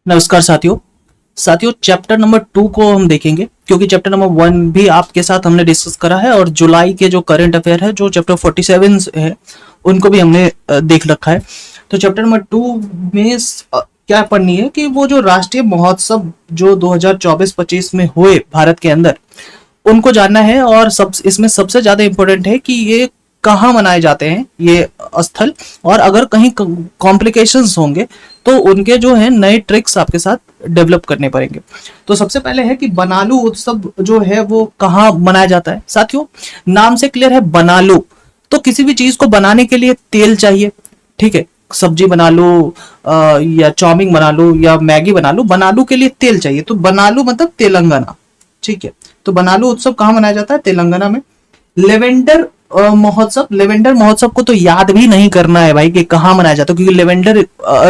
नमस्कार साथियों। Chapter number 2 को हम देखेंगे क्योंकि चैप्टर नंबर 1 भी आपके साथ हमने डिस्कस करा है और जुलाई के जो करंट अफेयर है जो चैप्टर 47 है उनको भी हमने देख रखा है। तो चैप्टर नंबर 2 में क्या पढ़नी है कि वो जो राष्ट्रीय महोत्सव जो 2024-25 में हुए भारत के अंदर उनको जानना है और सब इसमें सबसे ज्यादा इंपॉर्टेंट है कि ये कहाँ मनाए जाते हैं ये स्थल, और अगर कहीं कॉम्प्लिकेशंस होंगे तो उनके जो है नए ट्रिक्स आपके साथ डेवलप करने पड़ेंगे। तो सबसे पहले है कि बनालू उत्सव जो है वो कहाँ मनाया जाता है। साथियों, नाम से क्लियर है बनालू, तो किसी भी चीज को बनाने के लिए तेल चाहिए। ठीक है, सब्जी बना लो या चाउमीन बना लो या मैगी बना लो, बनालू के लिए तेल चाहिए। तो बनालू मतलब तेलंगाना। ठीक है, तो बनालू उत्सव कहाँ मनाया जाता है? तेलंगाना में। लेवेंडर लेवेंडर महोत्सव को तो याद भी नहीं करना है भाई कि कहाँ मनाया जाता है, क्योंकि लेवेंडर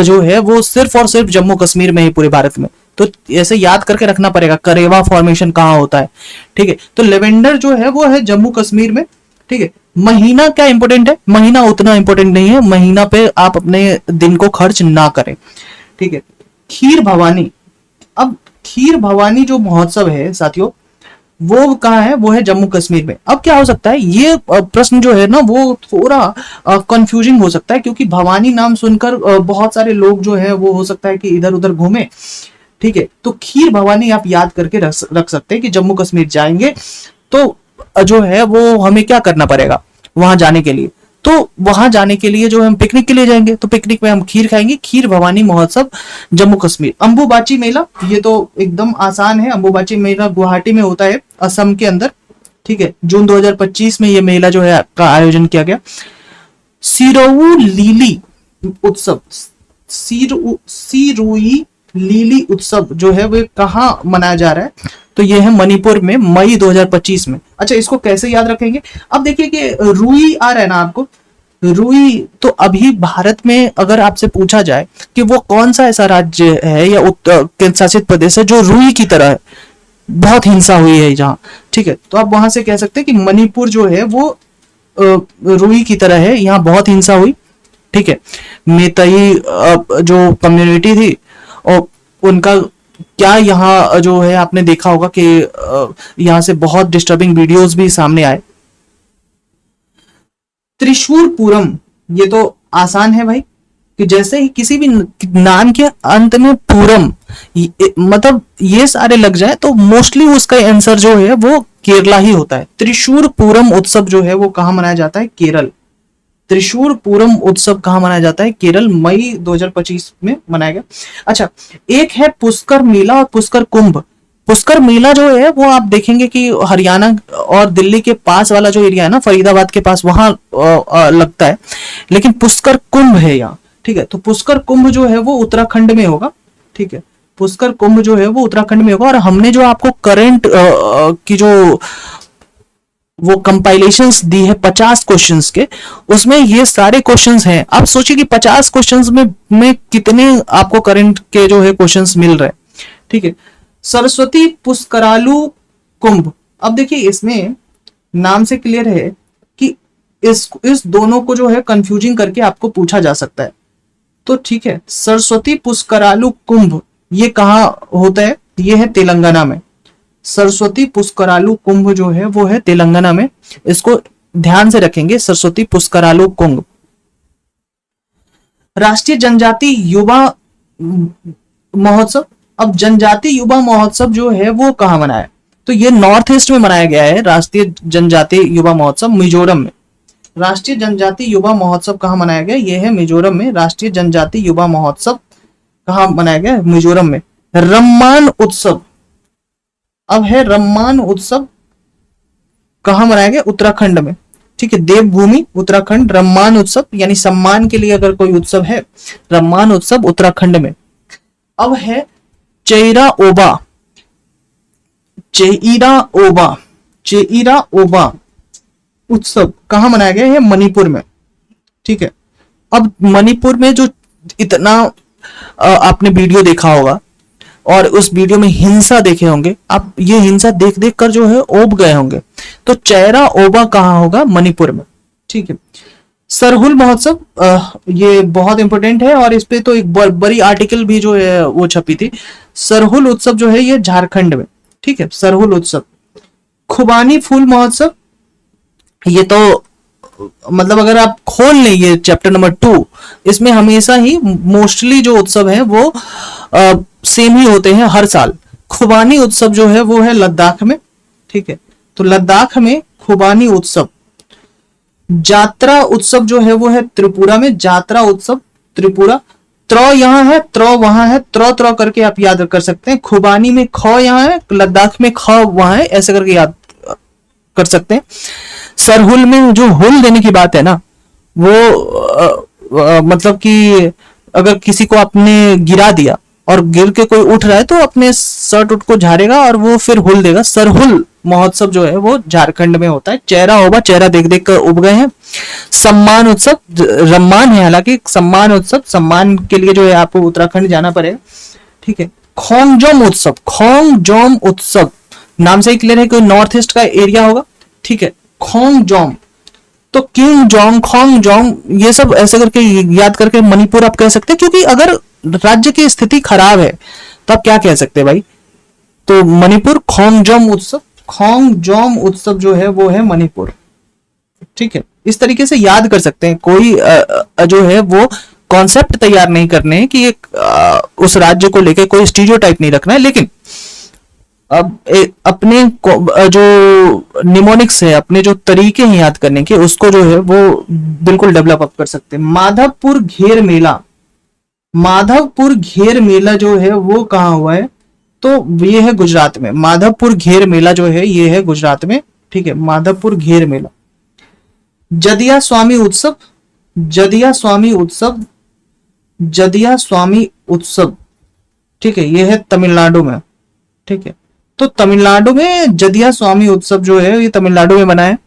जो है वो सिर्फ और सिर्फ जम्मू कश्मीर में ही पूरे भारत में। तो ऐसे याद करके रखना पड़ेगा करेवा फॉर्मेशन कहाँ होता है। ठीक है, तो लेवेंडर जो है वो है जम्मू कश्मीर में। ठीक है, महीना क्या इंपॉर्टेंट है? महीना उतना इंपॉर्टेंट नहीं है, महीना पे आप अपने दिन को खर्च ना करें। ठीक है, खीर भवानी। अब खीर भवानी जो महोत्सव है साथियों वो कहाँ है? वो है जम्मू कश्मीर में। अब क्या हो सकता है, ये प्रश्न जो है ना वो थोड़ा कंफ्यूजिंग हो सकता है, क्योंकि भवानी नाम सुनकर बहुत सारे लोग जो है वो हो सकता है कि इधर उधर घूमे। ठीक है, तो खीर भवानी आप याद करके रख सकते हैं कि जम्मू कश्मीर जाएंगे तो जो है वो हमें क्या करना पड़ेगा वहां जाने के लिए। तो वहां जाने के लिए जो हम पिकनिक के लिए जाएंगे तो पिकनिक में हम खीर खाएंगे। खीर भवानी महोत्सव जम्मू कश्मीर। अंबुबाची मेला, ये तो एकदम आसान है। अंबुबाची मेला गुवाहाटी में होता है, असम के अंदर। ठीक है, जून 2025 में ये मेला जो है का आयोजन किया गया। सिरोऊ लीली उत्सव, सिरोई लीली उत्सव जो है वो कहाँ मनाया जा रहा है? तो ये है मणिपुर में, मई 2025 में। अच्छा, इसको कैसे याद रखेंगे? अब देखिए कि रुई आ रहा है ना आपको, रुई। तो अभी भारत में अगर आपसे पूछा जाए कि वो कौन सा ऐसा राज्य है या केंद्र शासित प्रदेश है जो रुई की तरह है, बहुत हिंसा हुई है जहां। ठीक है, तो आप वहां से कह सकते हैं कि मणिपुर जो है वो रुई की तरह है, यहाँ बहुत हिंसा हुई। ठीक है, मेतई जो कम्युनिटी थी और उनका क्या यहाँ जो है आपने देखा होगा कि यहाँ से बहुत डिस्टर्बिंग वीडियोस भी सामने आए। त्रिशूर पूरम, ये तो आसान है भाई कि जैसे ही किसी भी नाम के अंत में पूरम मतलब ये सारे लग जाए तो मोस्टली उसका आंसर जो है वो केरला ही होता है। त्रिशूर पूरम उत्सव जो है वो कहाँ मनाया जाता है? केरल। त्रिशूर पूरम उत्सव कहाँ मनाया जाता है? केरल, मई 2025 में मनाया गया। अच्छा, एक है पुष्कर मेला और पुष्कर कुंभ। पुष्कर मेला जो है वो आप देखेंगे कि हरियाणा और दिल्ली के पास वाला जो एरिया है ना, फरीदाबाद के पास, वहां लगता है। लेकिन पुष्कर कुंभ है यहाँ। ठीक है, तो पुष्कर कुंभ जो है वो उत्तराखंड में होगा। ठीक है, पुष्कर कुंभ जो है वो उत्तराखंड में होगा। और हमने जो आपको करंट की जो वो कंपाइलेशंस दी है 50 क्वेश्चंस के, उसमें ये सारे क्वेश्चंस हैं। आप सोचिए कि 50 क्वेश्चंस में कितने आपको करंट के जो है क्वेश्चंस मिल रहे हैं। ठीक है, सरस्वती पुष्करालु कुंभ। अब देखिए इसमें नाम से क्लियर है कि इस दोनों को जो है कंफ्यूजिंग करके आपको पूछा जा सकता है। तो ठीक है, सरस्वती पुष्करालु कुंभ ये कहाँ होता है? ये है तेलंगाना में। सरस्वती पुष्करालु कुंभ जो है वो है तेलंगाना में। इसको ध्यान से रखेंगे, सरस्वती पुष्करालु कुंभ। राष्ट्रीय जनजाति युवा महोत्सव। अब जनजाति युवा महोत्सव जो है वो कहाँ मनाया? तो ये नॉर्थ ईस्ट में मनाया गया है। राष्ट्रीय जनजाति युवा महोत्सव मिजोरम में। राष्ट्रीय जनजाति युवा महोत्सव कहाँ मनाया गया? ये है मिजोरम में। राष्ट्रीय जनजाति युवा महोत्सव कहाँ मनाया गया? मिजोरम में। रम्मान उत्सव, अब है रम्मान उत्सव कहाँ मनाया गया? उत्तराखंड में। ठीक है, देवभूमि उत्तराखंड। रम्मान उत्सव यानी सम्मान के लिए अगर कोई उत्सव है, रम्मान उत्सव उत्तराखंड में। अब है चेईरा ओबा, चेईरा ओबा, चेईरा ओबा उत्सव कहाँ मनाया गया है? मणिपुर में। ठीक है, अब मणिपुर में जो इतना आपने वीडियो देखा होगा और उस वीडियो में हिंसा देखे होंगे आप, ये हिंसा देख देख कर जो है ओब गए होंगे। तो चेईरा ओबा कहाँ होगा? मणिपुर में। ठीक है, सरहुल महोत्सव, ये बहुत इंपॉर्टेंट है और इस पे तो एक बड़ी आर्टिकल भी जो है वो छपी थी। सरहुल उत्सव जो है ये झारखंड में, ठीक है, सरहुल उत्सव। खुबानी फूल महोत्सव, ये तो मतलब अगर आप खोल लें ये चैप्टर नंबर 2, इसमें हमेशा ही मोस्टली जो उत्सव है वो सेम ही होते हैं हर साल। खुबानी उत्सव जो है वो है लद्दाख में, ठीक है, तो लद्दाख में खुबानी उत्सव। जात्रा उत्सव जो है वो है त्रिपुरा में, जात्रा उत्सव त्रिपुरा। त्र यहाँ है, त्र वहां है, त्र त्र करके आप याद कर सकते हैं। खुबानी में ख यहाँ है, लद्दाख में ख वहां है, ऐसे करके याद कर सकते हैं। सरहुल में जो हुल देने की बात है ना, वो मतलब कि अगर किसी को आपने गिरा दिया और गिर के कोई उठ रहा है तो अपने शर्ट उठ को झाड़ेगा और वो फिर हुल देगा। सरहुल महोत्सव जो है वो झारखंड में होता है। चेहरा होगा, चेहरा देख देख कर उब गए हैं। सम्मान उत्सव, रम्मान है हालांकि, सम्मान उत्सव, सम्मान के लिए जो है आपको उत्तराखंड जाना पड़ेगा, ठीक है। खोंगजोम उत्सव, खोंगजोम उत्सव नाम से ही क्लियर है कि नॉर्थ ईस्ट का एरिया होगा, ठीक है। खोंगजोम, तो किंग जोंग, खोंग जोंग, ये सब ऐसे करके याद करके मणिपुर आप कह सकते हैं, क्योंकि अगर राज्य की स्थिति खराब है तो आप क्या कह सकते हैं भाई, तो मणिपुर। खोंगजोम उत्सव, खोंगजोम उत्सव जो है वो है मणिपुर, ठीक है। इस तरीके से याद कर सकते हैं। कोई जो है वो कॉन्सेप्ट तैयार नहीं करने हैं कि एक उस राज्य को लेकर कोई स्टीरियोटाइप नहीं रखना है, लेकिन अब अपने जो निमोनिक्स है, अपने जो तरीके हैं याद करने के, उसको जो है वो बिल्कुल डेवलप अप कर सकते हैं। माधवपुर घेर मेला, माधवपुर घेर मेला जो है वो कहाँ हुआ है, तो ये है गुजरात में। माधवपुर घेर मेला जो है ये है गुजरात में, ठीक है, माधवपुर घेर मेला। जदिया स्वामी उत्सव, जदिया स्वामी उत्सव, जदिया स्वामी उत्सव, ठीक है, ये है तमिलनाडु में, ठीक है। तो तमिलनाडु में जदिया स्वामी उत्सव जो है ये तमिलनाडु में बना है,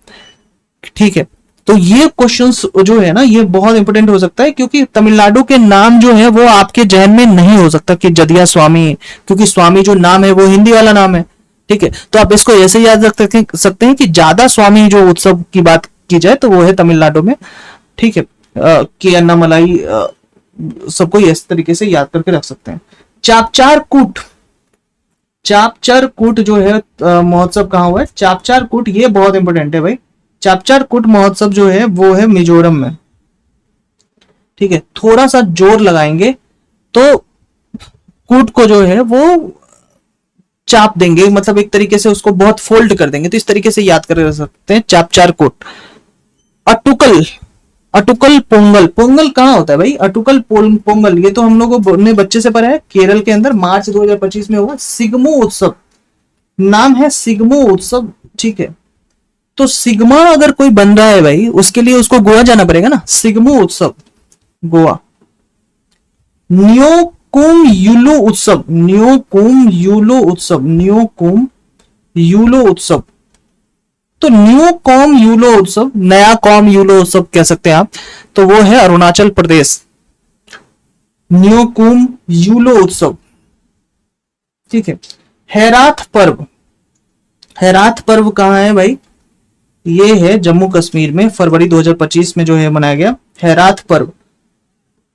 ठीक है। तो ये क्वेश्चंस जो है ना ये बहुत इंपॉर्टेंट हो सकता है, क्योंकि तमिलनाडु के नाम जो है वो आपके जहन में नहीं हो सकता कि जदिया स्वामी, क्योंकि स्वामी जो नाम है वो हिंदी वाला नाम है, ठीक है। तो आप इसको ऐसे याद रख सकते हैं कि ज्यादा स्वामी जो उत्सव की बात की जाए तो वो है तमिलनाडु में, ठीक है। के अन्नामलाई सबको इस तरीके से याद करके रख सकते हैं। चापचार कूट, चापचार कूट जो है महोत्सव कहाँ हुआ है, चापचार कूट, ये बहुत इंपॉर्टेंट है भाई। चापचार कूट महोत्सव जो है वो है मिजोरम में, ठीक है। थोड़ा सा जोर लगाएंगे तो कूट को जो है वो चाप देंगे, मतलब एक तरीके से उसको बहुत फोल्ड कर देंगे, तो इस तरीके से याद कर सकते हैं चापचार कूट। अटुकल, अटुकल पोंगल, पोंगल कहाँ होता है भाई, अटुकल पोंगल, ये तो हम लोगों ने बच्चे से पढ़ा है, केरल के अंदर मार्च 2025 में हुआ। सिग्मो उत्सव, नाम है सिग्मो उत्सव, ठीक है। तो सिग्मा अगर कोई बन रहा है भाई, उसके लिए उसको गोवा जाना पड़ेगा ना, सिग्मो उत्सव गोवा। न्योकुम यूलो उत्सव, न्योकुम यूलो उत्सव, न्योकुम यूलो उत्सव, तो न्यू कॉम यूलो उत्सव, नया कॉम यूलो उत्सव कह सकते हैं आप, तो वो है अरुणाचल प्रदेश। न्यू कुम यूलो उत्सव, ठीक है। हैराथ पर्व, हैराथ पर्व कहाँ है भाई, ये है जम्मू कश्मीर में, फरवरी 2025 में जो है मनाया गया हैराथ पर्व,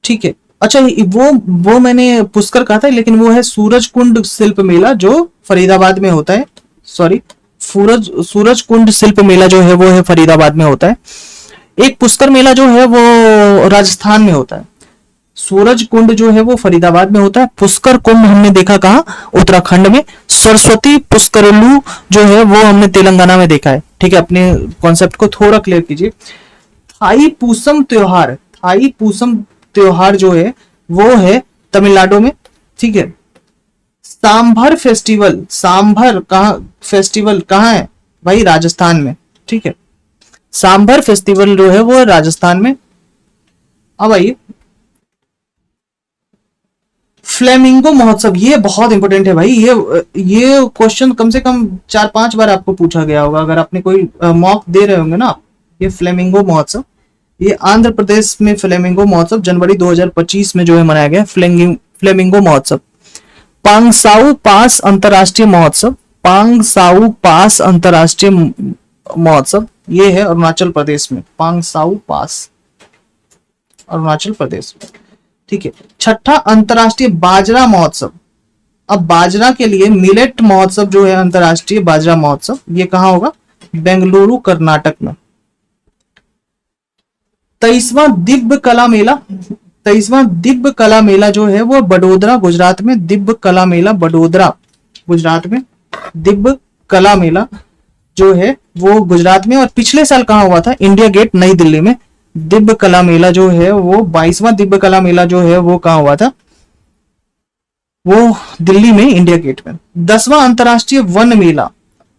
ठीक है। अच्छा वो मैंने पुष्कर कहा था, लेकिन वो है सूरज कुंड शिल्प मेला जो फरीदाबाद में होता है, सॉरी, सूरज कुंड शिल्प मेला जो है वो है फरीदाबाद में होता है। एक पुष्कर मेला जो है वो राजस्थान में होता है। सूरज कुंड जो है वो फरीदाबाद में होता है। पुष्कर कुंभ हमने देखा कहाँ, उत्तराखंड में। सरस्वती पुष्करलू जो है वो हमने तेलंगाना में देखा है, ठीक है। अपने कॉन्सेप्ट को थोड़ा क्लियर कीजिए। थाई पूसम त्योहार, थाई पूसम त्योहार जो है वो है तमिलनाडु में, ठीक है। सांभर फेस्टिवल, सांभर कहाँ, फेस्टिवल कहाँ है भाई, राजस्थान में, ठीक है। सांभर फेस्टिवल जो है वो राजस्थान में। अब आइए फ्लेमिंगो महोत्सव, ये बहुत इंपॉर्टेंट है भाई, ये क्वेश्चन कम से कम 4-5 बार आपको पूछा गया होगा अगर आपने कोई मॉक दे रहे होंगे ना। ये फ्लेमिंगो महोत्सव, ये आंध्र प्रदेश में फ्लेमिंगो महोत्सव जनवरी 2025 में जो है मनाया गया फ्लेमिंगो महोत्सव। पांगसाऊ पास अंतरराष्ट्रीय महोत्सव, पांगसाऊ पास अंतरराष्ट्रीय महोत्सव, ये है अरुणाचल प्रदेश में, पांगसाऊ पास, अरुणाचल प्रदेश। ठीक है। छठा अंतरराष्ट्रीय बाजरा महोत्सव। अब बाजरा के लिए मिलेट महोत्सव जो है अंतरराष्ट्रीय बाजरा महोत्सव, ये कहां होगा? बेंगलुरु कर्नाटक में। 23वां दिव्य कला मेला, 23वां दिव्य कला मेला जो है वो बड़ोदरा गुजरात में, दिव्य कला मेला बड़ोदरा गुजरात में, दिव्य कला मेला जो है वो गुजरात में। और पिछले साल कहां हुआ था? इंडिया गेट नई दिल्ली में। दिव्य कला मेला जो है वो 22वां दिव्य कला मेला जो है वो कहां हुआ था? वो दिल्ली में, इंडिया गेट में। 10वां अंतरराष्ट्रीय वन मेला,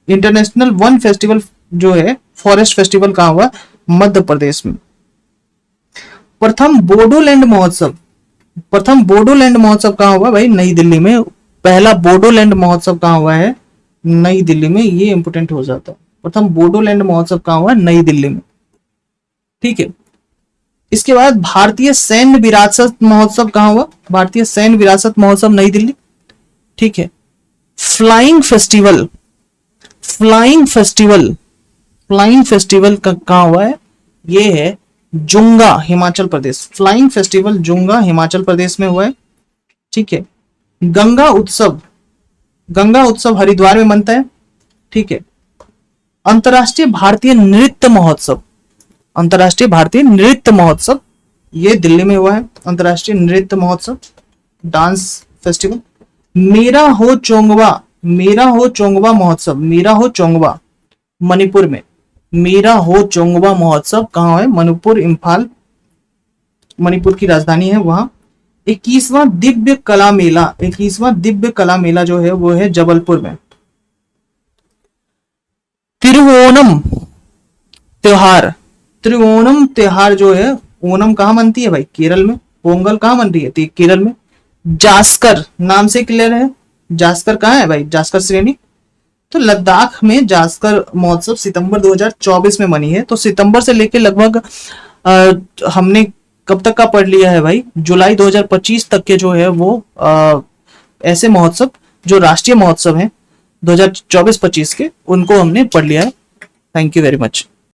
इंटरनेशनल वन फेस्टिवल जो है, फॉरेस्ट फेस्टिवल कहां हुआ? मध्य प्रदेश में। प्रथम बोडोलैंड महोत्सव, प्रथम बोडोलैंड महोत्सव कहां हुआ भाई? नई दिल्ली में। पहला बोडोलैंड महोत्सव कहां हुआ है? नई दिल्ली में। ये इंपोर्टेंट हो जाता है। प्रथम बोडोलैंड महोत्सव कहां हुआ? नई दिल्ली में। ठीक है। इसके बाद भारतीय सैन्य विरासत महोत्सव कहां हुआ? भारतीय सैन्य विरासत महोत्सव नई दिल्ली। ठीक है। Flying festival, flying festival, flying festival कहां हुआ है? ये है जुंगा, हिमाचल प्रदेश। फ्लाइंग फेस्टिवल जुंगा, हिमाचल प्रदेश में हुआ है। ठीक है। गंगा उत्सव, गंगा उत्सव हरिद्वार में मनता है। ठीक है। अंतरराष्ट्रीय भारतीय नृत्य महोत्सव, अंतरराष्ट्रीय भारतीय नृत्य महोत्सव, ये दिल्ली में हुआ है। अंतरराष्ट्रीय नृत्य महोत्सव, डांस फेस्टिवल। मेरा हो चोंगवा, मेरा हो चोंगवा महोत्सव, मेरा हो चोंगवा मणिपुर में। मेरा हो चोंगवा महोत्सव कहां है? मणिपुर, इंफाल, मणिपुर की राजधानी है वहां। 21वां दिव्य कला मेला, 21वां दिव्य कला मेला जो है वो है जबलपुर में। तिरुओणम त्योहार, त्रिओणम त्योहार जो है, ओणम कहां मनती है भाई? केरल में। पोंगल कहां मन रही है? केरल में। जास्कर नाम से क्लियर है, जास्कर कहां है भाई? जास्कर श्रेणी तो लद्दाख में जास्कर महोत्सव सितंबर 2024 में मनी है। तो सितंबर से लेके लगभग हमने कब तक का पढ़ लिया है भाई? जुलाई 2025 तक के जो है वो ऐसे महोत्सव जो राष्ट्रीय महोत्सव हैं 2024-25 के, उनको हमने पढ़ लिया है। Thank you very much.